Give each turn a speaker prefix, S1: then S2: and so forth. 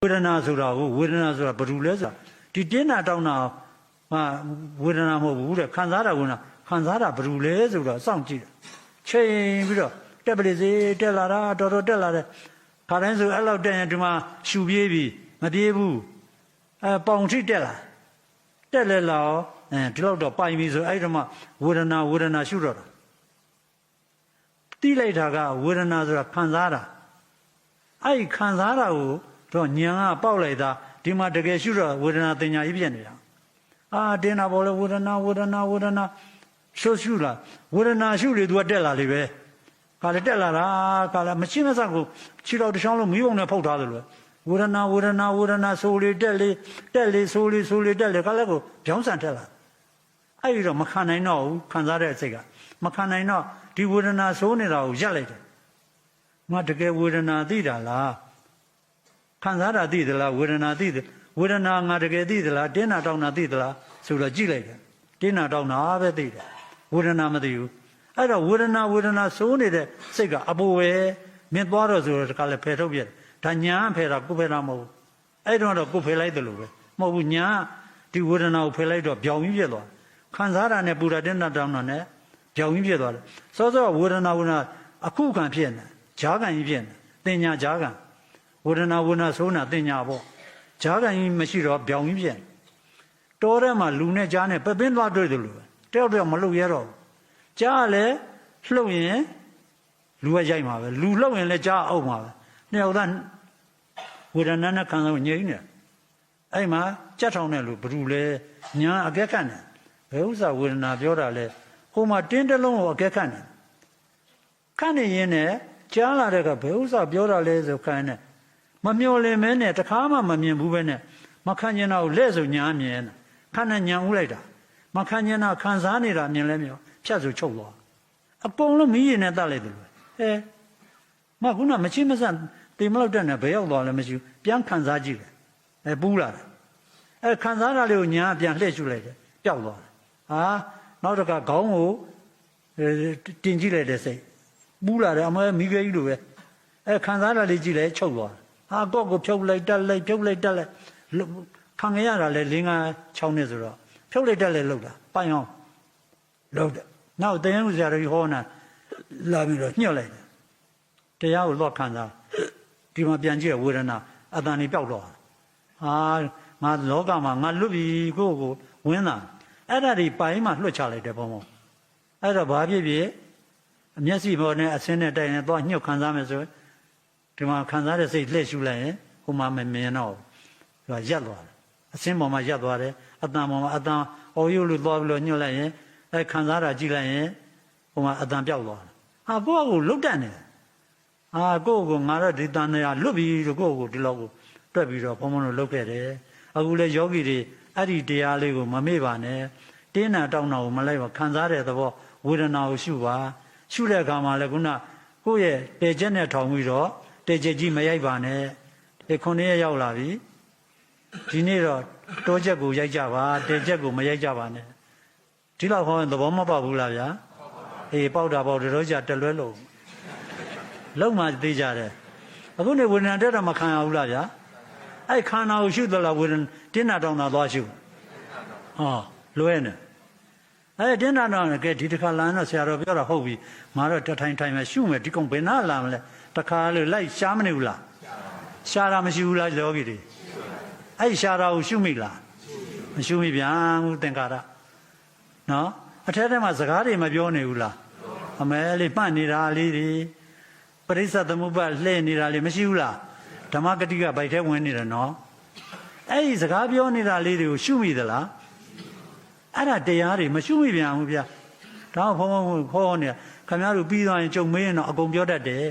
S1: ဝေဒနာဆိုတာကိုဝေဒနာဆိုတာဘယ်လိုလဲဆိုတာဒီတင်းနာတောင်းတာဝေဒနာမဟုတ်ဘူးတဲ့ခံစားတာကခံစားတာဘယ်လိုလဲဆိုတော့စောင့်ကြည့်တယ်ချိန်ပြီးတော့တက်ပလိစေတက်လာတာတော်တော်တက်လာတယ်ခါတိုင်းဆိုအဲ့လောက်တက်ရင်ဒီမှာရှူပြေးပြီးမပြေးဘူးပေါင်ထိတက်လာတက်လဲလာဒီလောက်တော့ပိုင်ပြီဆိုအဲ့ဒီမှာဝေဒနာရှုတော့တာတိလိုက်တာကဝေဒနာဆိုတာခံစားတာအဲ့ခံစားတာကိုတော့ညာကပေါက်လိုက်တာဒီမှာတကယ်ရှုတော့ဝေဒနာတင်ညာကြီးပြည့်နေတာတင်းတာပေါ်လဲဝေဒနာရှုလာဝေဒနာရှုလေသူကတက်လာလေပဲခါလေတက်လာတာခါလေမရှိမစကိုခြေတော်တစ်ချောင်းလုံးမီးပုံနဲ့ဖုတ်ထားတယ်လို့ဝေဒနာဆိုလေတက်လေဆိုလေတက်လေခါလေကိုပြောင်းဆန်တက်လာအဲ့ဒီတော့မခံနိုင်တော့ဘူးခံစားတဲ့အစိတ်ကမခံနိုင်တော့ဒီဝေဒနာဆိုးနေတာကိုရပ်လိုက်တယ်ငါတကယ်ဝေဒနာသိတာလားခံစားတာသိသလားဝေဒနာသိတယ်ဝေဒနာငါတကယ်သိသလားတင်းနာတောင်းတာသိသလားဆိုတော့ကြည့်လိုက်တယ်တင်းနာတောင်းတာပဲသိတယ်ဝေဒနာမသိဘူးအဲ့တော့ဝေဒနာစိုးနေတဲ့စိတ်ကအပေါ်ပဲမြင်သွားတော့ဆိုတော့တခါလဲဖယ်ထုတ်ပြတယ်ဒါညာဖယ်တာကိုဖယ်တာမဟုတ်ဘူးအဲ့တော့ကိုဖယ်လိုက်တယ်လို့ပဲမဟုတ်ဘူးညာဒီဝေဒနာကိုဖယ်လိုက်တော့ပြောင်းပြီးပြသွားခံစားတာနဲ့ပူတာတင်းနာတောင်းတာနဲ့ပြောင်းပြီးပြသွားတယ်စောစောဝေဒနာအခုခံဖြစ်နေဂျာကန်ကြီးဖြစ်နေတင်ညာဂျာကန်ဝေဒနာစိုးနာတင်ညာပေါ့ဂျာကန်ကြီးမရှိတော့ပြောင်းပြီးဖြစ်တော်ထဲမှာလူနဲ့ကြားနဲ့ပပင်းသွားတွေ့တယ်လို့တယောက်မလှုပ်ရတော့ကြားလည်းလှုပ်ရင်လူကရိုက်မှာပဲလူလှုပ်ရင်လည်းကြားအောင်မှာပဲနှစ်ယောက်သားဝေဒနာနဲ့ခံစားငြိမ်းနေအဲ့မှာကြက်ထောင်တဲ့လူဘယ်သူလဲညာအကဲခတ်နေဘယ်ဥစ္စာဝေဒနာပြောတာလဲဟိုမှာတင်းတလုံးကိုအကဲခတ်နေခန့်နေရင်းနဲ့ကြားလာတဲ့ကဘယ်ဥစ္စာပြောတာလဲဆိုခိုင်းနေမမျော်လင့်မဲနဲ့တခါမှမမြင်ဘူးပဲနဲ့မခံကျင်တော့လက်ဆိုညာမြင်ခန့်နဲ့ညာဥလိုက်တာမခံကျင်တော့ခံစားနေတာမြင်လဲမြောဖြတ်ဆိုချုပ်သွားအကုန်လုံးမီးရင်နဲ့တတ်လိုက်တယ်လို့မခုနမချင်းမဆန်တင်မလို့တက်နေဘယ်ရောက်သွားလဲမရှိဘူးပြန်ခံစားကြည့်တယ်ပူးလာတယ်ခံစားတာလေးကိုညာပြန်လှည့်ရှုလိုက်တယ်ပျောက်သွားတယ်နောက်တစ်ခါခေါင်းကိုတင်ကြည့်လိုက်တဲ့စိတ်ပူးလာတယ်အမဲမီးခဲကြီးလိုပဲခံစားတာလေးကြည့်လိုက်ချုပ်သွားတယ်ကော့ကိုဖြုတ်လိုက်တက်လိုက်ခံရတာလဲ၄-၅-6နှစ်ဆိုတော့ဖြုတ်လိုက်တက်လိုက်လောက်တာပိုင်အောင်လောက်တယ်နောက်တရားဥစ္စာတွေဟောနာလာပြီးတော့ညှက်လိုက်တယ်တရားကိုတော့ခံစားဒီမှာပြန်ကြည့်ရဝေဒနာအတန်ကြီးပျောက်တော့ငါလောကမှာငါလွတ်ပြီကိုဝင်းတာအဲ့ဒါဒီပိုင်မှာလွှတ်ချလိုက်တယ်ဘုံအဲ့တော့ဘာဖြစ်ဖြစ်အမျက်စိပေါ်နဲ့အဆင်းနဲ့တိုင်နဲ့သွားညှက်ခံစားမယ်ဆိုဒီမှာခံစားတဲ့စိတ်လှည့်ရှုလိုက်ရင်ဟိုမှာမမြင်တော့သူကရက်သွားတယ်အဆင်းပေါ်မှာရက်သွားတယ်အတန်ပေါ်မှာအတန်အော်ရုပ်လို့သွားပြီးတော့ညှက်လိုက်ရင်ခံစားတာကြည့်လိုက်ရင်ဟိုမှာအတန်ပြောက်သွားတယ်ကိုယ့်ကိုလုတ်တတ်နေတယ်ကိုယ့်ကိုငါတော့ဒီတန်နေရလွတ်ပြီလို့ကိုယ့်ကိုဒီလောက်ကိုတွက်ပြီးတော့ဘုံဘုံတို့လုတ်ခဲ့တယ်အခုလေယောဂီတွေအဲ့ဒီတရားလေးကိုမမေ့ပါနဲ့တင်းနာတောင်းတာကိုမလိုက်ပါခံစားတဲ့သဘောဝေဒနာကိုရှုပါရှုတဲ့အခါမှာလည်းခုနကိုယ့်ရဲ့တေချက်နဲ့ထောင်ပြီးတော့တေချက်ကြီးမရိုက်ပါနဲ့ဒီ9 ရက်ရောက်လာပြီဒီနေ့တော့တိုးချက်ကိုရိုက်ကြပါတေချက်ကိုမရိုက်ကြပါနဲ့ဒီလောက်ခေါ်ရင်သဘောမပေါက်ဘူးလားဗျာပေါက်တာပေါက်တယ်တော့ကြတလွဲလုံးမှသိကြတယ်အခုနေဝေဒနာတက်တာမခံရဘူးလားဗျာအဲ့ခန္ဓာကိုရှုသလားဝေဒနာတင်းနာတောင်းတာသွားရှုလွဲနေတင်းနာတောင်းကဲဒီတစ်ခါလာတော့ဆရာတော်ပြောတာဟုတ်ပြီငါတော့တထိုင်မှရှုမယ်ဒီကောင်ဘယ်နာလာမလဲတခါလို့လိုက်ရှားမနေဘူးလားရှားတာမရှိဘူးလားယောဂီတွေအဲ့ရှားတာကိုရှုမိလားမရှုမိဗျာဘူးသင်္ကာရနော်အထက်ထဲမှာစကားတွေမပြောနေဘူးလားအမဲလေးမှတ်နေတာလေးတွေပရိစ္ဆသမုပ္ပါလှည့်နေတာလေးမရှိဘူးလားဓမ္မဂတိကဗိုက်ထဲဝင်နေတယ်နော်အဲ့ဒီစကားပြောနေတာလေးတွေကိုရှုမိသလားအဲ့ဒါတရားတွေမရှုမိပြန်ဘူးဗျာဒါဘုံခေါ်နေတာခင်ဗျားတို့ပြီးသွားရင်ကြုံမေးရင်တော့အကုန်ပြောတတ်တယ်